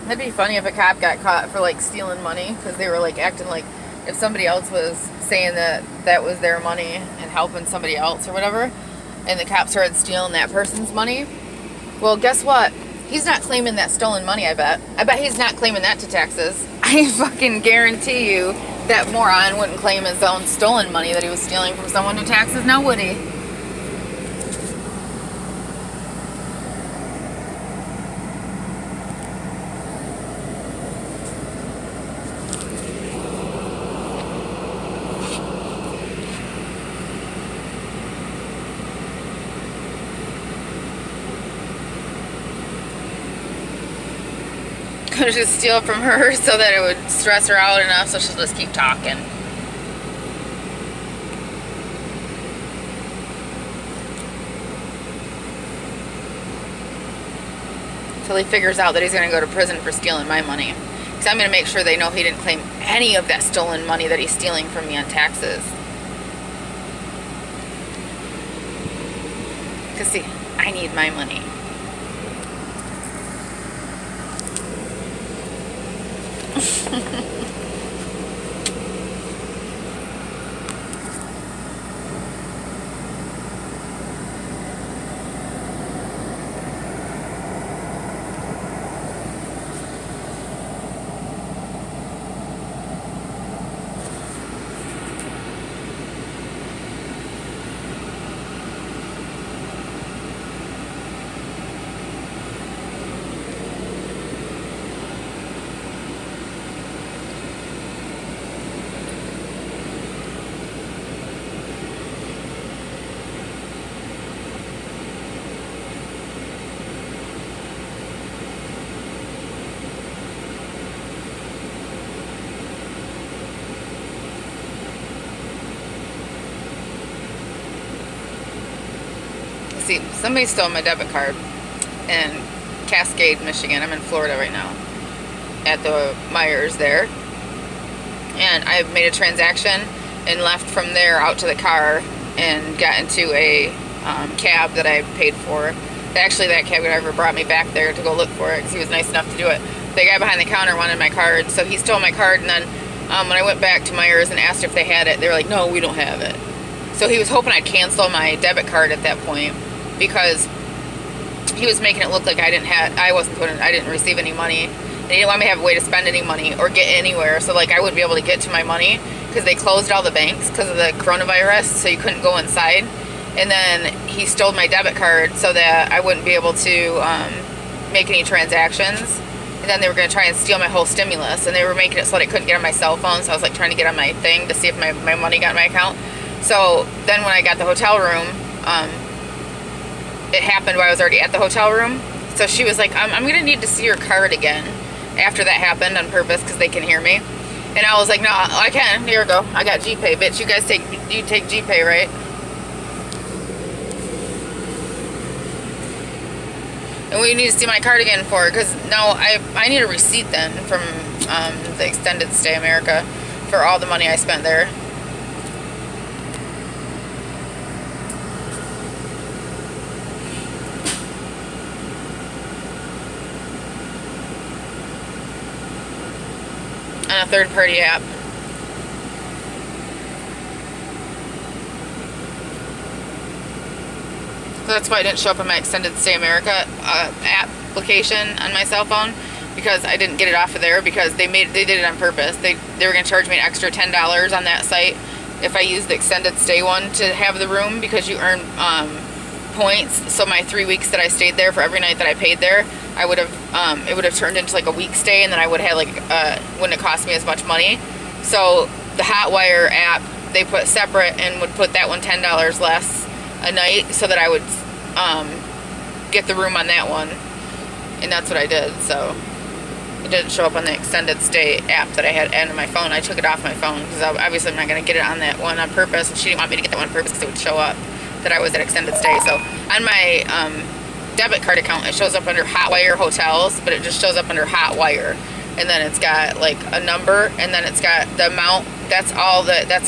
That'd be funny if a cop got caught for like stealing money because they were like acting like if somebody else was saying that that was their money and helping somebody else or whatever, and the cops started stealing that person's money. Well, guess what? He's not claiming that stolen money, I bet. I bet he's not claiming that to taxes. I fucking guarantee you that moron wouldn't claim his own stolen money that he was stealing from someone to taxes, now would he? Could just steal from her so that it would stress her out enough so she'll just keep talking. Till he figures out that he's going to go to prison for stealing my money. Because I'm going to make sure they know he didn't claim any of that stolen money that he's stealing from me on taxes. Because see, I need my money. See, somebody stole my debit card in Cascade, Michigan. I'm in Florida right now at the Myers there. And I made a transaction and left from there out to the car and got into a cab that I paid for. Actually, that cab driver brought me back there to go look for it because he was nice enough to do it. The guy behind the counter wanted my card, so he stole my card. And then when I went back to Myers and asked if they had it, they were like, no, we don't have it. So he was hoping I'd cancel my debit card at that point, because he was making it look like I didn't receive any money. And he didn't want me to have a way to spend any money or get anywhere. So like I wouldn't be able to get to my money because they closed all the banks because of the coronavirus, so you couldn't go inside. And then he stole my debit card so that I wouldn't be able to make any transactions. And then they were going to try and steal my whole stimulus, and they were making it so that I couldn't get on my cell phone. So I was like trying to get on my thing to see if my money got in my account. So then when I got the hotel room, it happened while I was already at the hotel room. So she was like, I'm going to need to see your card again after that happened on purpose because they can hear me. And I was like, no, I can. Here we go. I got GPay. Bitch, you guys take GPay, right? And we need to see my card again for it because now I need a receipt then from the Extended Stay America for all the money I spent there. On a third-party app. So that's why I didn't show up on my Extended Stay America application on my cell phone, because I didn't get it off of there because they did it on purpose. They were going to charge me an extra $10 on that site if I used the Extended Stay one to have the room, because you earn points. So my 3 weeks that I stayed there, for every night that I paid there, I would have it would have turned into like a week stay, and then I would have like wouldn't have cost me as much money. So the Hotwire app they put separate and would put that one $10 less a night so that I would get the room on that one, and that's what I did. So it didn't show up on the Extended Stay app that I had on my phone. I took it off my phone because obviously I'm not going to get it on that one on purpose, and she didn't want me to get that one on purpose because it would show up that I was at Extended Stay. So on my debit card account, it shows up under Hotwire Hotels, but it just shows up under Hotwire, and then it's got like a number, and then it's got the amount. That's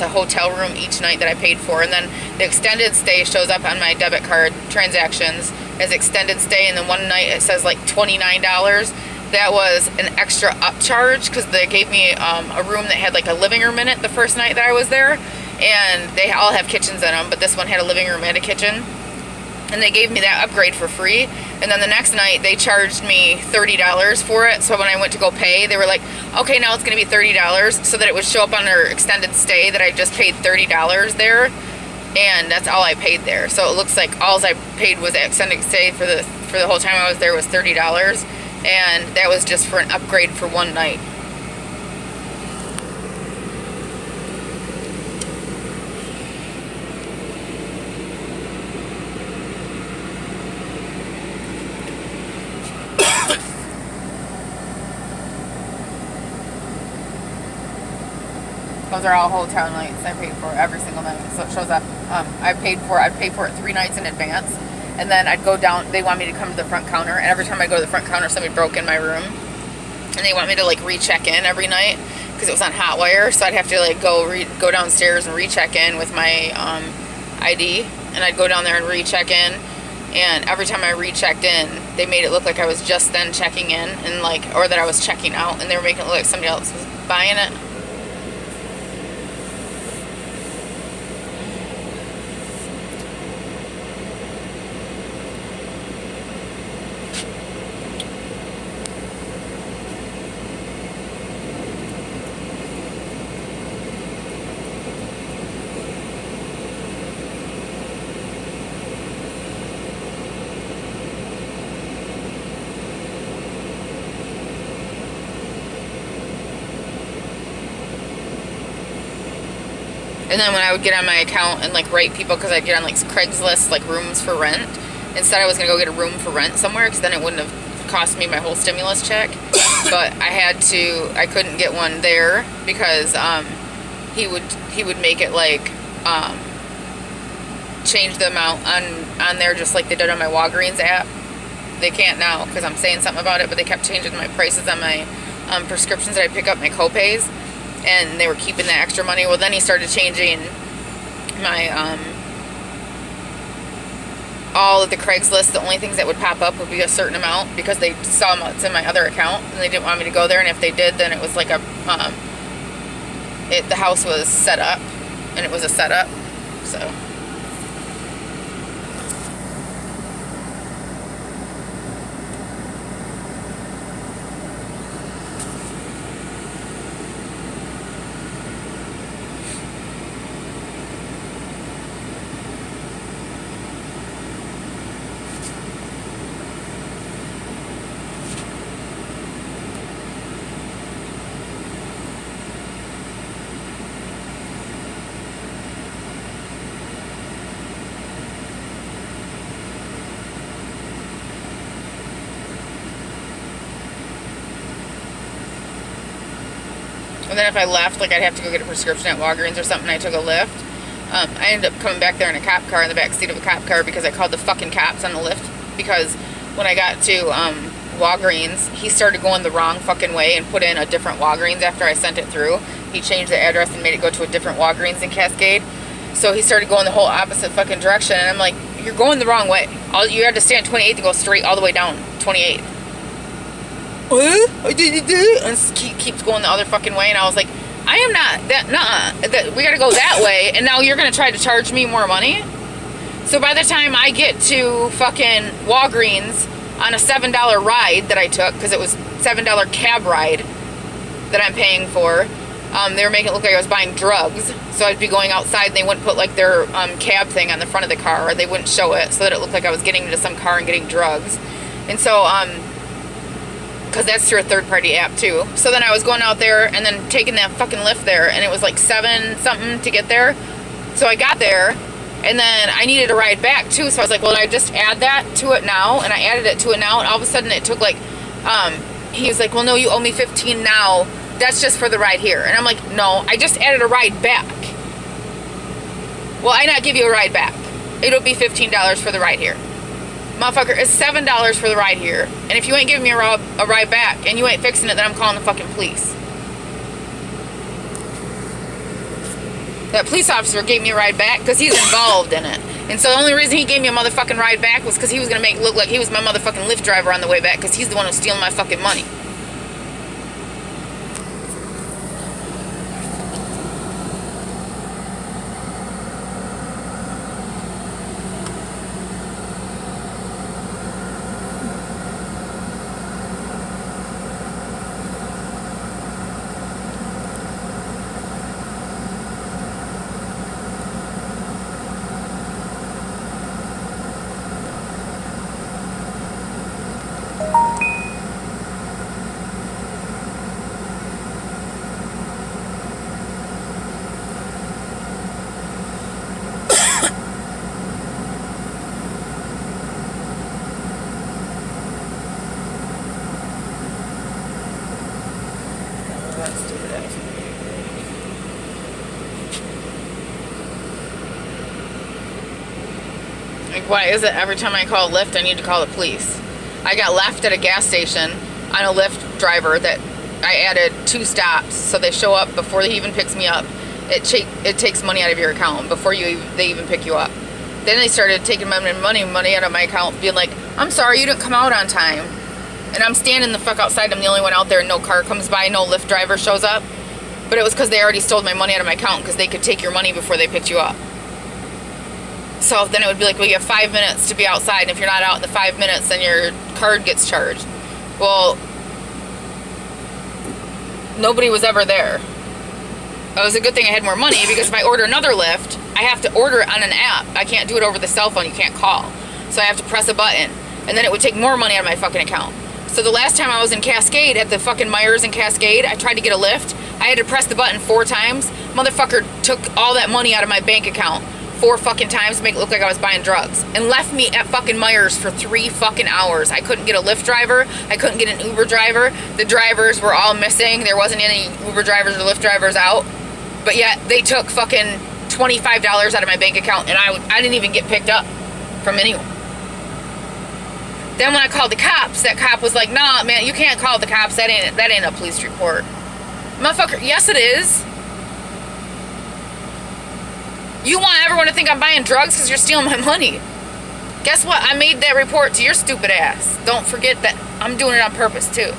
a hotel room each night that I paid for. And then the Extended Stay shows up on my debit card transactions as Extended Stay, and then one night it says like $29, that was an extra upcharge because they gave me a room that had like a living room in it the first night that I was there, and they all have kitchens in them, but this one had a living room and a kitchen, and they gave me that upgrade for free. And then the next night they charged me $30 for it. So when I went to go pay, they were like, okay, now it's gonna be $30, so that it would show up on their extended stay that I just paid $30 there, and that's all I paid there. So it looks like all I paid was extended stay for the whole time I was there was $30, and that was just for an upgrade for one night. Those are all hotel nights I paid for every single night. So it shows up. I'd pay for it 3 nights in advance. And then I'd go down, they want me to come to the front counter. And every time I go to the front counter, somebody broke in my room. And they want me to like recheck in every night because it was on Hotwire. So I'd have to like go downstairs and recheck in with my ID. And I'd go down there and recheck in. And every time I rechecked in, they made it look like I was just then checking in, and like, or that I was checking out. And they were making it look like somebody else was buying it. And then when I would get on my account and like rate people, because I'd get on like Craigslist, like rooms for rent, instead I was going to go get a room for rent somewhere, because then it wouldn't have cost me my whole stimulus check. But I couldn't get one there because he would make it like change the amount on there just like they did on my Walgreens app. They can't now because I'm saying something about it, but they kept changing my prices on my prescriptions that I pick up, my co-pays. And they were keeping that extra money. Well, then he started changing my, all of the Craigslist. The only things that would pop up would be a certain amount because they saw what's in my other account, and they didn't want me to go there. And if they did, then it was like the house was set up, and it was a setup, so. And then if I left, like I'd have to go get a prescription at Walgreens or something, I took a Lyft. I ended up coming back there in a cop car, in the back seat of a cop car, because I called the fucking cops on the Lyft. Because when I got to Walgreens, he started going the wrong fucking way and put in a different Walgreens after I sent it through. He changed the address and made it go to a different Walgreens in Cascade. So he started going the whole opposite fucking direction, and I'm like, you're going the wrong way. You had to stay on 28th and go straight all the way down 28th. And keeps going the other fucking way, and I was like, I am not that we gotta go that way, and now you're gonna try to charge me more money. So by the time I get to fucking Walgreens on a $7 ride that I took, because it was $7 cab ride that I'm paying for, they were making it look like I was buying drugs. So I'd be going outside, and they wouldn't put like their cab thing on the front of the car, or they wouldn't show it so that it looked like I was getting into some car and getting drugs. And so because that's through a third-party app too. So then I was going out there and then taking that fucking Lyft there, and it was like 7 something to get there. So I got there, and then I needed a ride back too. So I was like, well, I just add that to it now, and I added it to it now, and all of a sudden it took like, he was like, well, no, you owe me $15 now. That's just for the ride here. And I'm like, no, I just added a ride back. Well, I not give you a ride back. It'll be $15 for the ride here. Motherfucker, it's $7 for the ride here. And if you ain't giving me a ride back and you ain't fixing it, then I'm calling the fucking police. That police officer gave me a ride back because he's involved in it. And so the only reason he gave me a motherfucking ride back was because he was going to make it look like he was my motherfucking Lyft driver on the way back, because he's the one who's stealing my fucking money. Like, why is it every time I call Lyft, I need to call the police? I got left at a gas station on a Lyft driver that I added 2 stops, so they show up before he even picks me up. It takes money out of your account before they even pick you up. Then they started taking my money out of my account, being like, I'm sorry, you didn't come out on time. And I'm standing the fuck outside. I'm the only one out there, and no car comes by, no Lyft driver shows up. But it was because they already stole my money out of my account because they could take your money before they picked you up. So then it would be like, well, you have 5 minutes to be outside, and if you're not out in the 5 minutes, then your card gets charged. Well, nobody was ever there. It was a good thing I had more money, because if I order another Lyft, I have to order it on an app. I can't do it over the cell phone. You can't call. So I have to press a button, and then it would take more money out of my fucking account. So the last time I was in Cascade, at the fucking Myers in Cascade, I tried to get a Lyft. I had to press the button 4 times. Motherfucker took all that money out of my bank account 4 fucking times to make it look like I was buying drugs, and left me at fucking Myers for 3 fucking hours. I couldn't get a Lyft driver. I couldn't get an Uber driver. The drivers were all missing. There wasn't any Uber drivers or Lyft drivers out. But yet they took fucking $25 out of my bank account, and I didn't even get picked up from anyone. Then when I called the cops, that cop was like, nah, man, you can't call the cops. That ain't a police report. Motherfucker, yes it is. You want everyone to think I'm buying drugs because you're stealing my money. Guess what? I made that report to your stupid ass. Don't forget that I'm doing it on purpose too.